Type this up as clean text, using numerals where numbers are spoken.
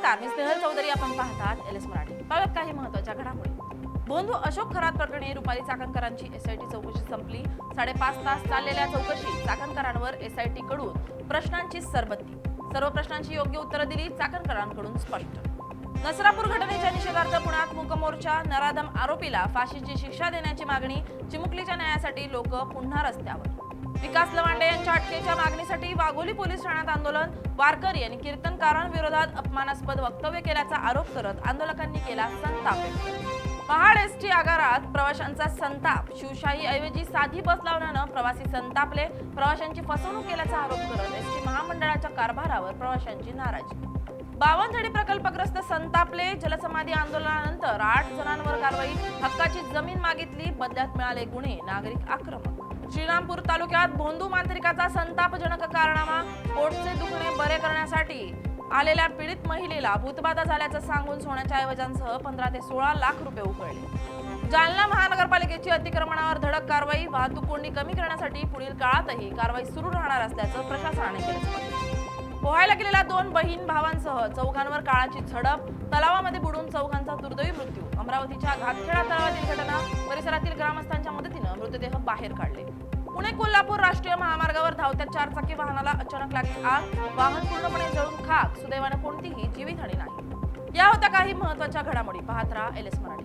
नमस्कार, मी स्नेहल चौधरी. आपण पाहतात एलएस मराठी. पाहत काही महत्त्वाच्या घडामोडी. बोंधू अशोक खरात प्रकरणी रुपाली चाकणकरांची एसआयटी चौकशी संपली. 5.5 तास चाललेल्या चौकशीत चाकणकरांवर एसआयटी कडून प्रश्नांची सरबत्ती. सर्व प्रश्नांची योग्य उत्तरं दिली. चाकणकरांकडून स्पष्ट. नसरापूर घटनेच्या निषेधार्थ पुण्यात मूक मोर्चा. नराधम आरोपीला फाशीची शिक्षा देण्याची मागणी. चिमुकलीच्या न्यायासाठी लोक पुन्हा रस्त्यावर. विकास लवांडे यांच्या अटकेच्या मागणीसाठी वाघोली पोलीस ठाण्यात आंदोलन. वारकरी आणि कीर्तनकारांविरोधात अपमानास्पद वक्तव्य केल्याचा आरोप करत आंदोलकांनी केला संताप व्यक्त. महाड एसटी आगारात प्रवाशांचा संताप. शिवशाही ऐवजी साधी बस लावल्यानं प्रवासी संतापले. प्रवाशांची फसवणूक केल्याचा आरोप करत एसटी महामंडळाच्या कारभारावर प्रवाशांची नाराजी. बावनथडी प्रकल्पग्रस्त संतापले. जलसमाधी आंदोलनानंतर 8 जणांवर कारवाई. हक्काची जमीन मागितली, बदल्यात मिळाले गुन्हे. नागरिक आक्रमक. श्रीरामपूर तालुक्यात भोंदू मांत्रिकाचा संतापजनक कारनामा. पोटचे दुखणे बरे करण्यासाठी आलेल्या पीडित महिलेला भूतबाधा झाल्याचं सांगून सोन्याच्या ऐवजांसह 15 ते 16 लाख रुपये उकळले. जालना महानगरपालिकेची अतिक्रमणावर धडक कारवाई. वाहतूक कोंडी कमी करण्यासाठी पुढील काळातही कारवाई सुरू राहणार असल्याचं प्रशासनाने केलं स्पष्ट. पोहायला गेलेल्या 2 बहीण भावांसह चौघांवर काळाची झडप. तलावामध्ये बुडून चौघांचा दुर्दैवी मृत्यू. अमरावतीच्या घातखेडा तलावातील घटना. परिसरातील ग्रामस्थांच्या मदतीनं मृतदेह बाहेर काढले. पुणे कोल्हापूर राष्ट्रीय महामार्गावर धावत्या 4 चाकी वाहनाला अचानक लागली आग. वाहन पूर्णपणे जळून खाक. सुदैवाने कोणतीही जीवितहानी नाही. या होत्या काही महत्त्वाच्या घडामोडी. पाहत राहा एलएस मराठी.